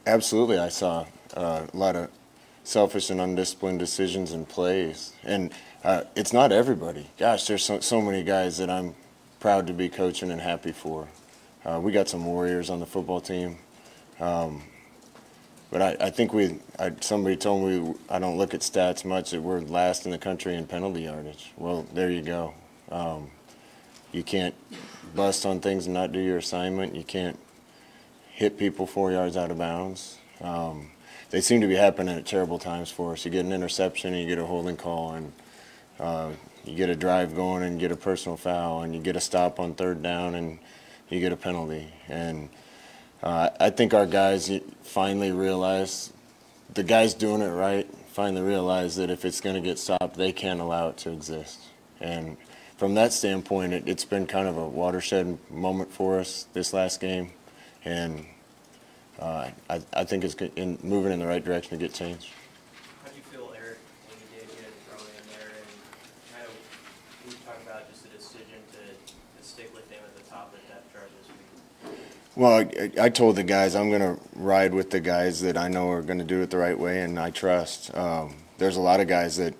Absolutely, I saw a lot of selfish and undisciplined decisions and plays, and it's not everybody. Gosh, there's so many guys that I'm proud to be coaching and happy for. We got some warriors on the football team, but I think somebody told me I don't look at stats much, that we're last in the country in penalty yardage. Well, there you go. You can't bust on things and not do your assignment. You can't hit people 4 yards out of bounds. They seem to be happening at terrible times for us. You get an interception and you get a holding call, and you get a drive going and you get a personal foul, and you get a stop on third down and you get a penalty. And I think our guys finally realize, the guys doing it right finally realize that if it's going to get stopped, they can't allow it to exist. And from that standpoint, it's been kind of a watershed moment for us this last game. And I think it's moving in the right direction to get change. How do you feel, Eric, when you did get thrown in there, and kind of you talk about just the decision to stick with him at the top of the depth chart this week? Well, I told the guys I'm going to ride with the guys that I know are going to do it the right way, and I trust. There's a lot of guys that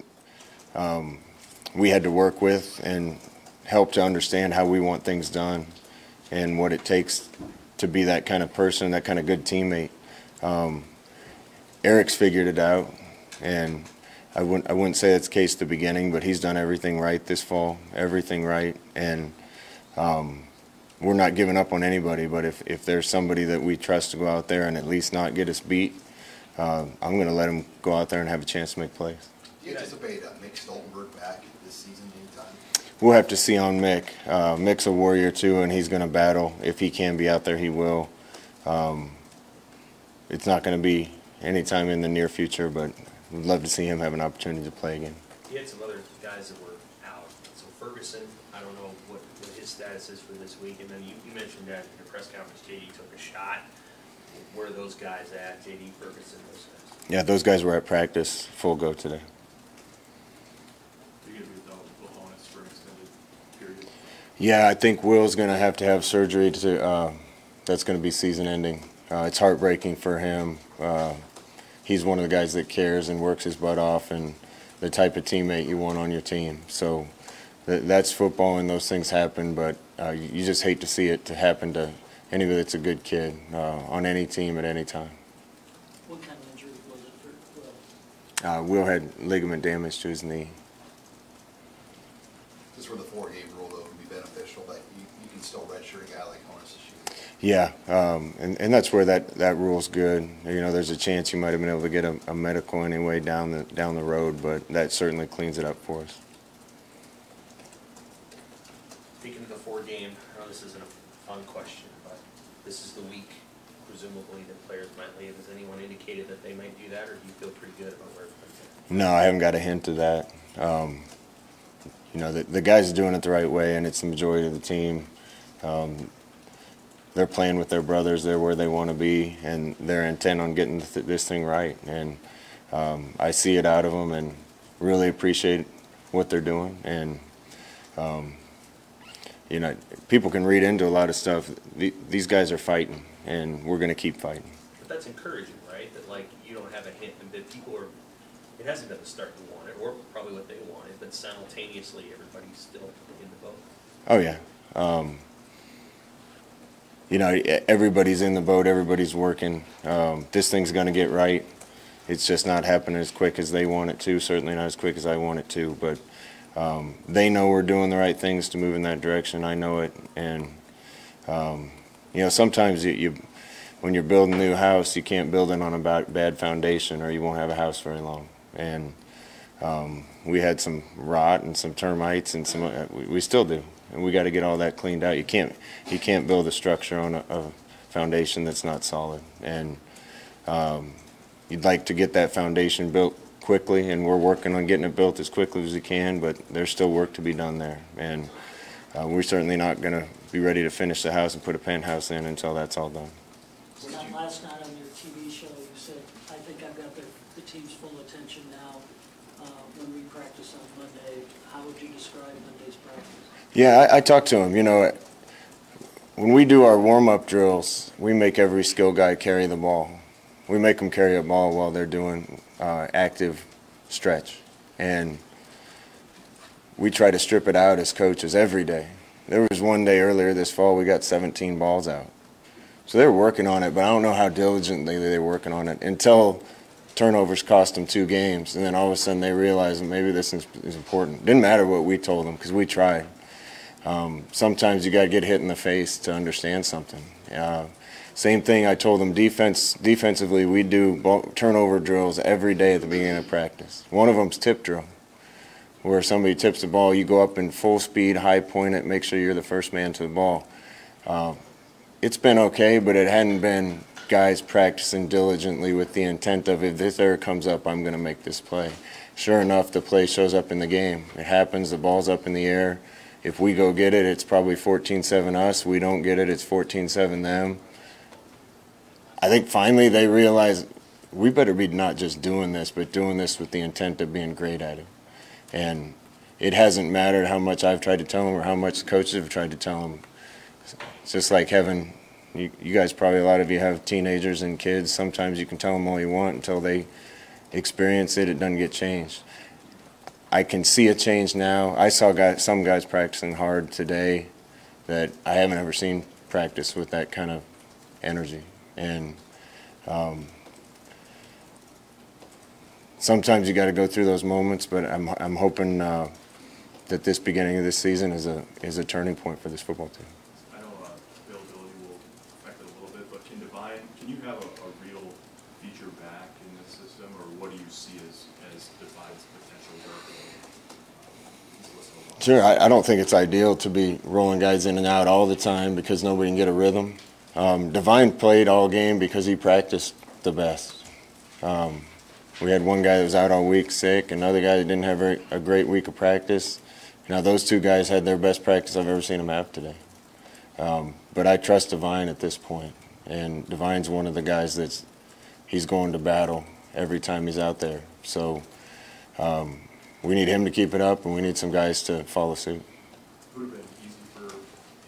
we had to work with and help to understand how we want things done and what it takes to be that kind of person, that kind of good teammate. Eric's figured it out, and I wouldn't say it's the case at the beginning, but he's done everything right this fall, everything right, and we're not giving up on anybody. But if there's somebody that we trust to go out there and at least not get us beat, I'm going to let him go out there and have a chance to make plays. Do you anticipate Mick Stoltenberg back this season anytime? We'll have to see on Mick. Mick's a warrior too, and he's going to battle. If he can be out there, he will. It's not going to be anytime in the near future, but we'd love to see him have an opportunity to play again. You had some other guys that were out. So Ferguson, I don't know what his status is for this week. And then you mentioned that in the press conference, JD took a shot. Where are those guys at, JD, Ferguson, those guys? Yeah, those guys were at practice, full go today. Yeah, I think Will's going to have surgery that's going to be season-ending. It's heartbreaking for him. He's one of the guys that cares and works his butt off, and the type of teammate you want on your team. So that's football, and those things happen, but you just hate to see it to happen to anybody that's a good kid on any team at any time. What kind of injury was it for Will? Will had ligament damage to his knee. Just for the 4-game rule, though, would be beneficial that you can still redshirt a guy like Honus this year. Yeah, and that's where that rule's good. You know, there's a chance you might have been able to get a medical anyway down the road, but that certainly cleans it up for us. Speaking of the 4-game, I know this isn't a fun question, but this is the week, presumably, that players might leave. Has anyone indicated that they might do that, or do you feel pretty good about where it's been? No, I haven't got a hint of that. You know, the guys are doing it the right way, and it's the majority of the team. They're playing with their brothers. They're where they want to be, and they're intent on getting this thing right. And I see it out of them and really appreciate what they're doing. And, you know, people can read into a lot of stuff. These guys are fighting, and we're going to keep fighting. But that's encouraging, right? That, like, you don't have a hint, and that people are, it hasn't been the start you wanted, or probably what they wanted, but simultaneously everybody's still in the boat. Oh, yeah. You know, everybody's in the boat, everybody's working. This thing's going to get right. It's just not happening as quick as they want it to, certainly not as quick as I want it to, but they know we're doing the right things to move in that direction. I know it, and you know, sometimes when you're building a new house, you can't build it on a bad foundation, or you won't have a house very long. And we had some rot and some termites, and we still do, and we got to get all that cleaned out. You can't build a structure on a foundation that's not solid, and you'd like to get that foundation built quickly, and we're working on getting it built as quickly as we can, but there's still work to be done there. And we're certainly not going to be ready to finish the house and put a penthouse in until that's all done. Scott, last night on your TV show, you said, I think I've got the team's full attention now. When we practice on Monday, how would you describe Monday's practice? Yeah, I talked to him. You know, when we do our warm-up drills, we make every skill guy carry the ball. We make them carry a ball while they're doing active stretch. And we try to strip it out as coaches every day. There was one day earlier this fall we got 17 balls out. So they were working on it, but I don't know how diligently they were working on it until turnovers cost them 2 games. And then all of a sudden they realized that maybe this is important. Didn't matter what we told them because we tried. Sometimes you got to get hit in the face to understand something. Same thing I told them defensively, we do turnover drills every day at the beginning of practice. One of them's tip drill, where somebody tips the ball, you go up in full speed, high point it, make sure you're the first man to the ball. It's been okay, but it hadn't been guys practicing diligently with the intent of if this error comes up, I'm going to make this play. Sure enough, the play shows up in the game. It happens, the ball's up in the air. If we go get it, it's probably 14-7 us. We don't get it, it's 14-7 them. I think finally they realize we better be not just doing this, but doing this with the intent of being great at it. And it hasn't mattered how much I've tried to tell them or how much the coaches have tried to tell them. It's just like having, you guys probably, a lot of you have teenagers and kids. Sometimes you can tell them all you want until they experience it, it doesn't get changed. I can see a change now. I saw some guys practicing hard today that I haven't ever seen practice with that kind of energy. And sometimes you got to go through those moments, but I'm hoping that this beginning of this season is a turning point for this football team. I know availability will affect it a little bit, but can you have a real feature back in this system, or what do you see as Divine's potential work? Sure, I don't think it's ideal to be rolling guys in and out all the time because nobody can get a rhythm. Divine played all game because he practiced the best. We had one guy that was out all week sick, another guy that didn't have a great week of practice. Now those 2 guys had their best practice I've ever seen them have today. But I trust Divine at this point, and Divine's one of the guys he's going to battle every time he's out there. So we need him to keep it up, and we need some guys to follow suit. Would have been easy for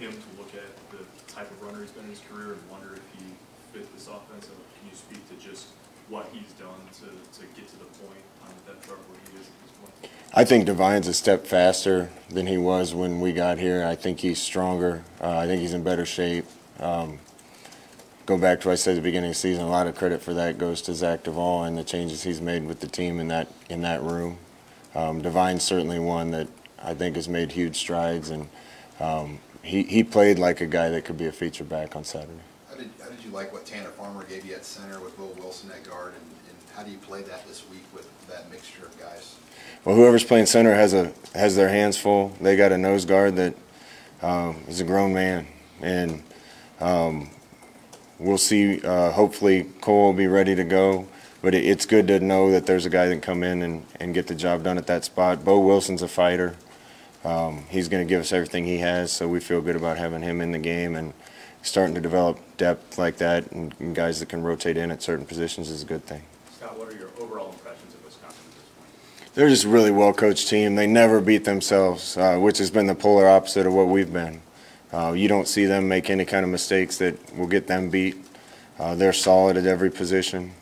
him to look at the type of runner he's been in his career and wonder if he fit this offense? Can you speak to just what he's done to get to the point on the depth chart where he is at this point? I think Divine's a step faster than he was when we got here. I think he's stronger. I think he's in better shape. Go back to what I said at the beginning of the season, a lot of credit for that goes to Zach Duvall and the changes he's made with the team in that room. Divine's certainly one that I think has made huge strides, and he played like a guy that could be a feature back on Saturday. How did you like what Tanner Farmer gave you at center with Will Wilson at guard, and how do you play that this week with that mixture of guys? Well, whoever's playing center has their hands full. They got a nose guard that is a grown man, and we'll see. Hopefully Cole will be ready to go, but it's good to know that there's a guy that can come in and get the job done at that spot. Bo Wilson's a fighter. He's going to give us everything he has, so we feel good about having him in the game, and starting to develop depth like that and guys that can rotate in at certain positions is a good thing. Scott, what are your overall impressions of Wisconsin at this point? They're just a really well-coached team. They never beat themselves, which has been the polar opposite of what we've been. You don't see them make any kind of mistakes that will get them beat. They're solid at every position.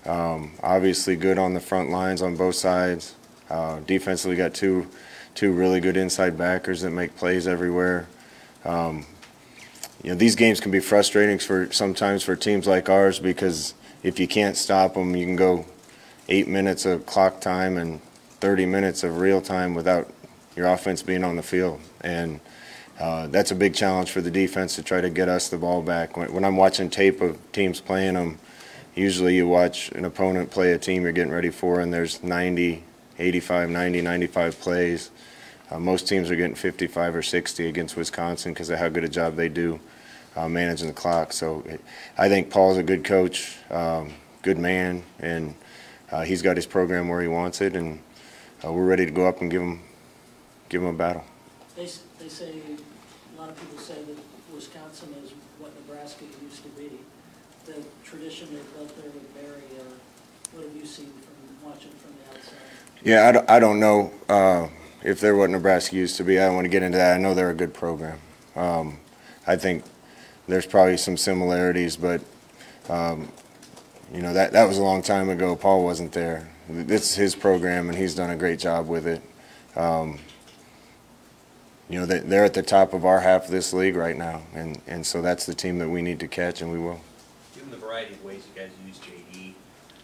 Obviously good on the front lines on both sides. Defensively got two really good inside backers that make plays everywhere. These games can be frustrating sometimes for teams like ours because if you can't stop them, you can go 8 minutes of clock time and 30 minutes of real time without your offense being on the field. And that's a big challenge for the defense to try to get us the ball back. When I'm watching tape of teams playing them, usually you watch an opponent play a team you're getting ready for, and there's 90, 85, 90, 95 plays. Most teams are getting 55 or 60 against Wisconsin because of how good a job they do managing the clock. So I think Paul's a good coach, good man, and he's got his program where he wants it, and we're ready to go up and give him a battle. They say, a lot of people say that Wisconsin is what Nebraska used to be. The tradition they built there with Barry, what have you seen from watching from the outside? Yeah, I don't know if they're what Nebraska used to be. I don't want to get into that. I know they're a good program. I think there's probably some similarities, but You know, that was a long time ago. Paul wasn't there. This is his program, and he's done a great job with it. You know, they're at the top of our half of this league right now, and so that's the team that we need to catch, and we will. Given the variety of ways you guys use JD,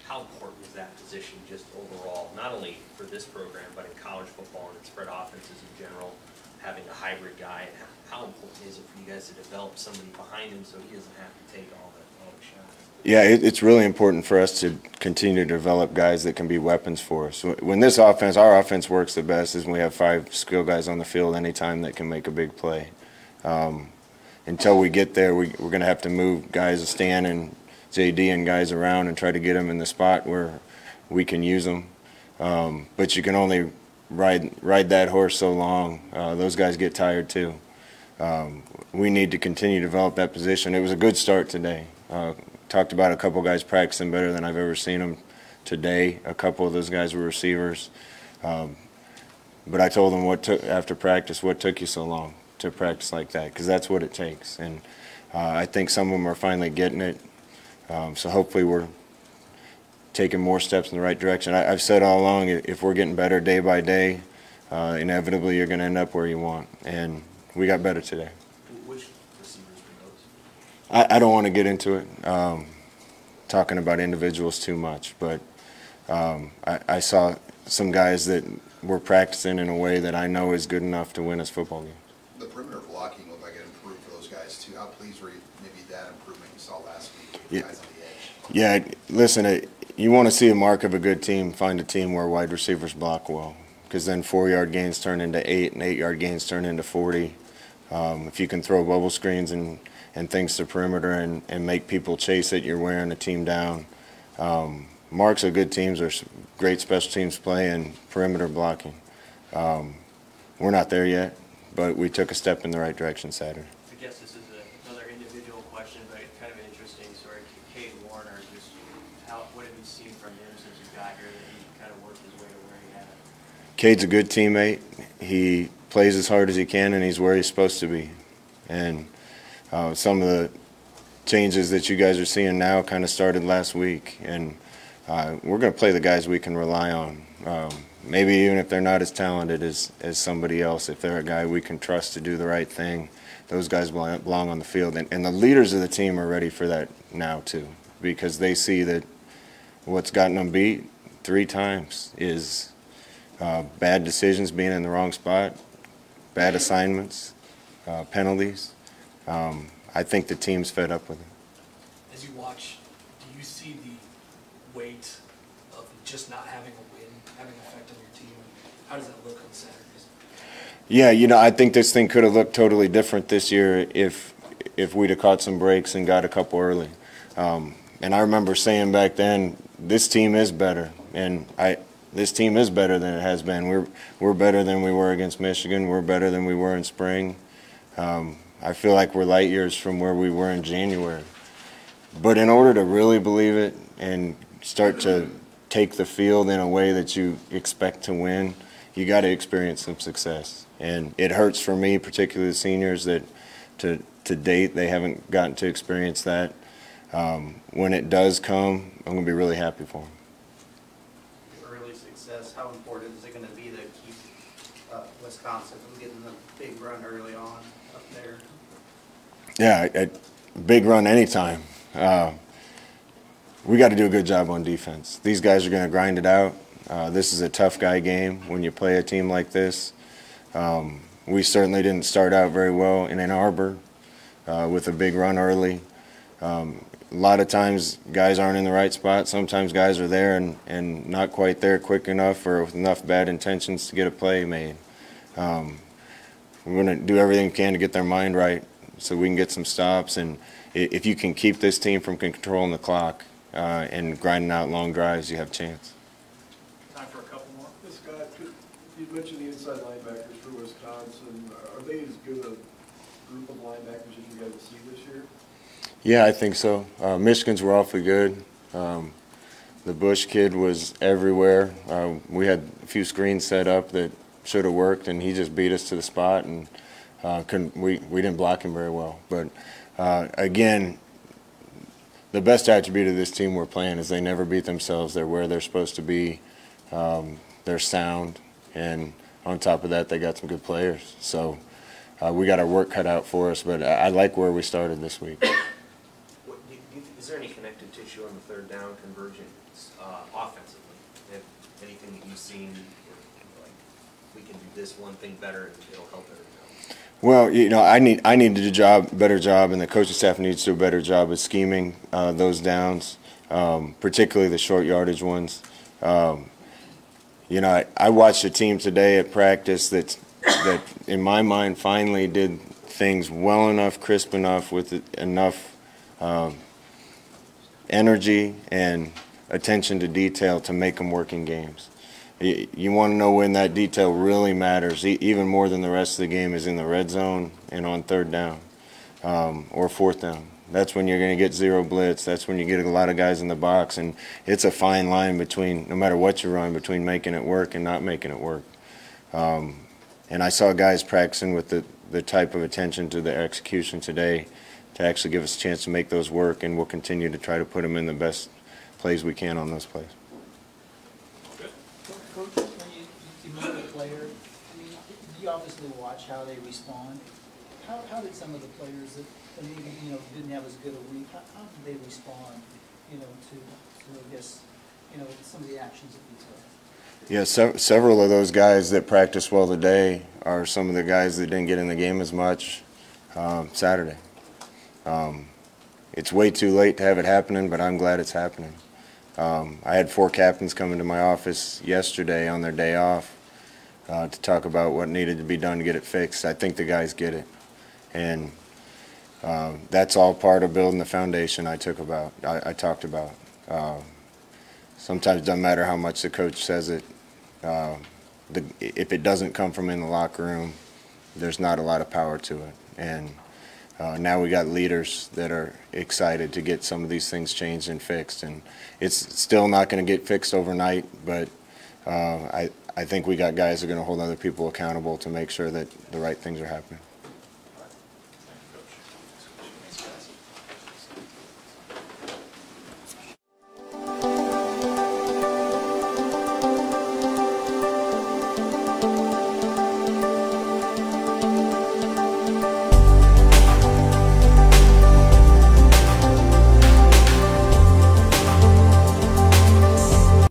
how important is that position just overall, not only for this program, but in college football and in spread offenses in general, having a hybrid guy, and how important is it for you guys to develop somebody behind him so he doesn't have to take all the shots? Yeah, it's really important for us to continue to develop guys that can be weapons for us. When this offense, our offense works the best is when we have 5 skill guys on the field anytime that can make a big play. Until we get there, we're going to have to move guys, Stan and JD and guys around and try to get them in the spot where we can use them. But you can only ride that horse so long. Those guys get tired too. We need to continue to develop that position. It was a good start today. Talked about a couple guys practicing better than I've ever seen them today. A couple of those guys were receivers. But I told them after practice, what took you so long to practice like that? Because that's what it takes. And I think some of them are finally getting it. So hopefully we're taking more steps in the right direction. I've said all along, if we're getting better day by day, inevitably you're going to end up where you want. And we got better today. Which receivers were those? I don't want to get into it, talking about individuals too much, but I saw some guys that were practicing in a way that I know is good enough to win us football games. The perimeter blocking looked like it improved for those guys too. How pleased were you maybe that improvement you saw last week with the guys on the edge? Yeah, listen, you want to see a mark of a good team, find a team where wide receivers block well, because then 4-yard gains turn into 8 and 8-yard gains turn into 40. If you can throw bubble screens and things to perimeter and make people chase it, you're wearing a team down. Marks of good teams are great special teams play and perimeter blocking. We're not there yet, but we took a step in the right direction Saturday. I guess this is another individual question, but kind of an interesting story. Cade Warner, just what have you seen from him since you got here that he kind of worked his way to where he had? Cade's a good teammate. He plays as hard as he can, and he's where he's supposed to be. And some of the changes that you guys are seeing now kind of started last week, and we're going to play the guys we can rely on. Maybe even if they're not as talented as somebody else, if they're a guy we can trust to do the right thing, those guys belong on the field. And the leaders of the team are ready for that now too, because they see that what's gotten them beat 3 times is bad decisions, being in the wrong spot, bad assignments, penalties. I think the team's fed up with it. As you watch, do you see the weight of just not having a win having an effect on your team? How does that look on Saturdays? Yeah, you know, I think this thing could have looked totally different this year if we'd have caught some breaks and got a couple early. And I remember saying back then, this team is better, and this team is better than it has been. We're better than we were against Michigan. We're better than we were in spring. I feel like we're light years from where we were in January. But in order to really believe it and start to take the field in a way that you expect to win, you got to experience some success. And it hurts for me, particularly the seniors, that to date they haven't gotten to experience that. When it does come, I'm going to be really happy for them. Early success, how important is it going to be to keep Wisconsin from getting a big run early on up there? Yeah, a big run anytime. We got to do a good job on defense. These guys are going to grind it out. This is a tough guy game when you play a team like this. We certainly didn't start out very well in Ann Arbor with a big run early. A lot of times guys aren't in the right spot. Sometimes guys are there and not quite there quick enough or with enough bad intentions to get a play made. We're going to do everything we can to get their mind right so we can get some stops. And if you can keep this team from controlling the clock and grinding out long drives, you have a chance. Time for a couple more. Scott, you mentioned the inside linebackers for Wisconsin. Are they as good a group of linebackers as you guys will see this year? Yeah, I think so. Michigan's were awfully good. The Bush kid was everywhere. We had a few screens set up that should have worked, and he just beat us to the spot, and we didn't block him very well. But again, the best attribute of this team we're playing is they never beat themselves. They're where they're supposed to be. They're sound, and on top of that, they got some good players. So we got our work cut out for us, but I like where we started this week. Is there any connective tissue on the third down conversions offensively? Anything that you've seen, like, we can do this one thing better and it'll help everything else? Well, you know, I need to do a better job, and the coaching staff needs to do a better job of scheming those downs, particularly the short yardage ones. You know, I watched a team today at practice that in my mind finally did things well enough, crisp enough, with enough energy and attention to detail to make them work in games. You want to know when that detail really matters, even more than the rest of the game, is in the red zone and on third down or fourth down. That's when you're going to get zero blitz. That's when you get a lot of guys in the box, and it's a fine line between, no matter what you run, between making it work and not making it work. And I saw guys practicing with the type of attention to the execution today to actually give us a chance to make those work, and we'll continue to try to put them in the best plays we can on those plays. Coach, when you meet a player, you obviously watch how they respond. How did some of the players that maybe, you know, didn't have as good a week, how did they respond, you know, to I guess, you know, some of the actions that you took? Yeah, several of those guys that practiced well today are some of the guys that didn't get in the game as much Saturday. It's way too late to have it happening, but I'm glad it's happening. I had 4 captains come into my office yesterday on their day off to talk about what needed to be done to get it fixed. I think the guys get it. And that's all part of building the foundation I talked about. Sometimes it doesn't matter how much the coach says it. If it doesn't come from in the locker room, there's not a lot of power to it. And now we got leaders that are excited to get some of these things changed and fixed. And it's still not going to get fixed overnight, but I think we got guys that are going to hold other people accountable to make sure that the right things are happening.